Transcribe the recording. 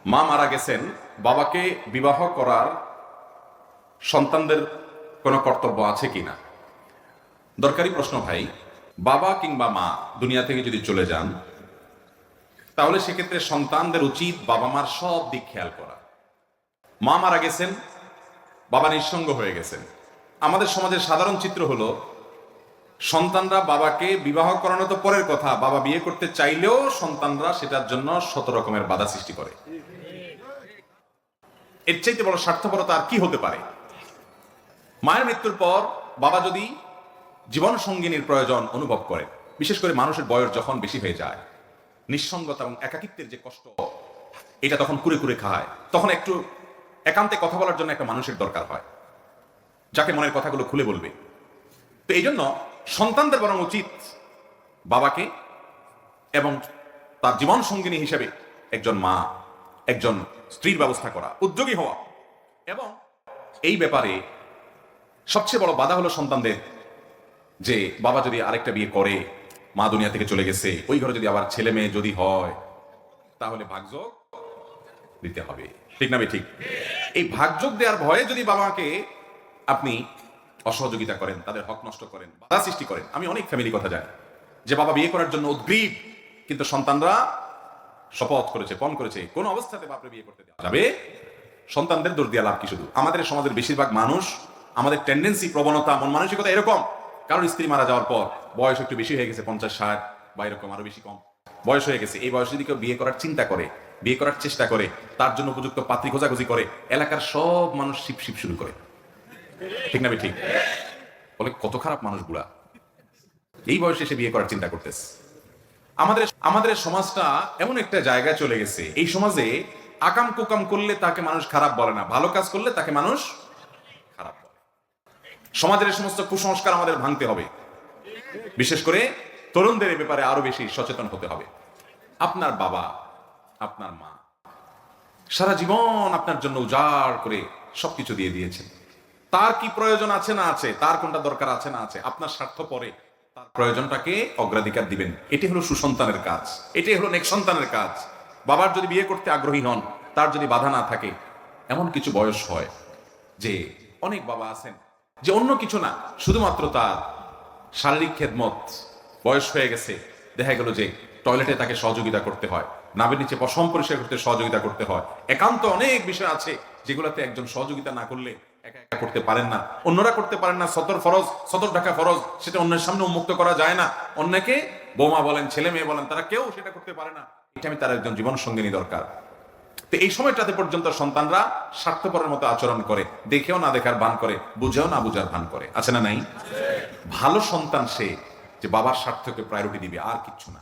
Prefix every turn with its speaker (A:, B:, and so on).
A: মা মারা গেছেন, বাবাকে বিবাহ করার সন্তানদের কোনো কর্তব্য আছে কিনা? দরকারি প্রশ্ন ভাই। বাবা কিংবা মা দুনিয়া থেকে যদি চলে যান, তাহলে সেক্ষেত্রে সন্তানদের উচিত বাবা মার সব দিক খেয়াল করা। মা মারা গেছেন, বাবা নিঃসঙ্গ হয়ে গেছেন। আমাদের সমাজের সাধারণ চিত্র হলো, সন্তানরা বাবাকে বিবাহ করানো তো পরের কথা, বাবা বিয়ে করতে চাইলেও সন্তানরা সেটার জন্য শত রকমের বাধা সৃষ্টি করে। এর চাইতে বড় স্বার্থপরতা আর কি হতে পারে? মায়ের মৃত্যুর পর বাবা যদি জীবন সঙ্গিনীর প্রয়োজন অনুভব করে, বিশেষ করে মানুষের বয়স যখন বেশি হয়ে যায়, নিঃসঙ্গতা এবং একাকিত্বের যে কষ্ট, এটা তখন কুরে কুরে খায়, তখন একটু একান্তে কথা বলার জন্য একটা মানুষের দরকার হয়, যাকে মনের কথাগুলো খুলে বলবে। তো এই জন্য সন্তানদের বরং উচিত বাবাকে এবং তার জীবন সঙ্গিনী হিসেবে একজন মা, একজন স্ত্রীর ব্যবস্থা করা, উদ্যোগী হওয়া। এবং এই ব্যাপারে সবচেয়ে বড় বাধা হলো সন্তানদের, যে বাবা যদি আরেকটা বিয়ে করে, মা দুনিয়া থেকে চলে গেছে, ওই ঘরে যদি আবার ছেলে মেয়ে যদি হয়, তাহলে ভাগযোগ দিতে হবে। ঠিক না? ঠিক। এই ভাগযোগ দেওয়ার ভয়ে যদি বাবাকে আপনি অসহযোগিতা করেন, তাদের হক নষ্ট করেন, বাধা সৃষ্টি করেন। আমি অনেক ফ্যামিলি কথা জানি যে বাবা বিয়ে করার জন্য উদ্গ্রীব, কিন্তু সন্তানরা শপথ করেছে, পণ করেছে, কোন অবস্থাতে বাপরে বিয়ে করতে দেওয়া যাবে। সন্তানদের দোষ দিয়া লাভ কি? শুধু আমাদের সমাজের বেশিরভাগ মানুষ, আমাদের টেন্ডেন্সি, প্রবণতা, মন মানসিকতা এরকম, কারণ স্ত্রী মারা যাওয়ার পর বয়স একটু বেশি হয়ে গেছে, 50-60 বা এরকম আরো বেশি কম বয়স হয়ে গেছে, এই বয়সে যদি কেউ বিয়ে করার চিন্তা করে, বিয়ে করার চেষ্টা করে, তার জন্য উপযুক্ত পাত্রী খোঁজাখুঁজি করে, এলাকার সব মানুষ শিপ শিপ শুরু করে। ঠিক না? ঠিক। বলে কত খারাপ মানুষগুলা এই বয়সে এসে বিয়ে করার চিন্তা করতেছে। আমাদের সমাজটা এমন একটা জায়গায় চলে গেছে, এই সমাজে আকাম কুকাম করলে তাকে মানুষ খারাপ বলে না, ভালো কাজ করলে তাকে মানুষ খারাপ বলে। সমাজের এই সমস্ত কুসংস্কার আমাদের ভাঙতে হবে, বিশেষ করে তরুণদের এই ব্যাপারে আরো বেশি সচেতন হতে হবে। আপনার বাবা, আপনার মা সারা জীবন আপনার জন্য উজাড় করে সবকিছু দিয়ে দিয়েছেন। তার কি প্রয়োজন আছে না আছে, তার কোনটা দরকার আছে না আছে, আপনার স্বার্থ পরে তার প্রয়োজনটাকে অগ্রাধিকার দিবেন। এটি হলো সুসন্তানের কাজ, এটাই হলো নেক সন্তানের কাজ। বাবার যদি বিয়ে করতে আগ্রহী হন, তার যদি বাধা না থাকে, এমন কিছু বয়স হয় যে অনেক বাবা আছেন যে অন্য কিছু না, শুধুমাত্র তার শারীরিক খেদমত, বয়স হয়ে গেছে, দেখা গেল যে টয়লেটে তাকে সহযোগিতা করতে হয়, নাভের নিচে পশম পরিষ্কার করতে সহযোগিতা করতে হয়। একান্ত অনেক বিষয় আছে যেগুলোতে একজন সহযোগিতা না করলে একা একা করতে পারেন না, অন্যরা করতে পারেন না। সতর ফরজ, সতর ঢাকা ফরজ, সেটা অন্যের সামনে উন্মুক্ত করা যায় না। অন্যকে বৌমা বলেন, ছেলে মেয়ে বলেন, তারা কেউ সেটা করতে পারে না। এটা আমি তার একজন জীবন সঙ্গিনী দরকার। তো এই সময়টাতে পর্যন্ত সন্তানরা স্বার্থপরের মতো আচরণ করে, দেখেও না দেখার ভান করে, বুঝেও না বুঝার ভান করে। আছে না নাই? ভালো সন্তান সে যে বাবার স্বার্থকে প্রায়োরিটি দিবে, আর কিচ্ছু না।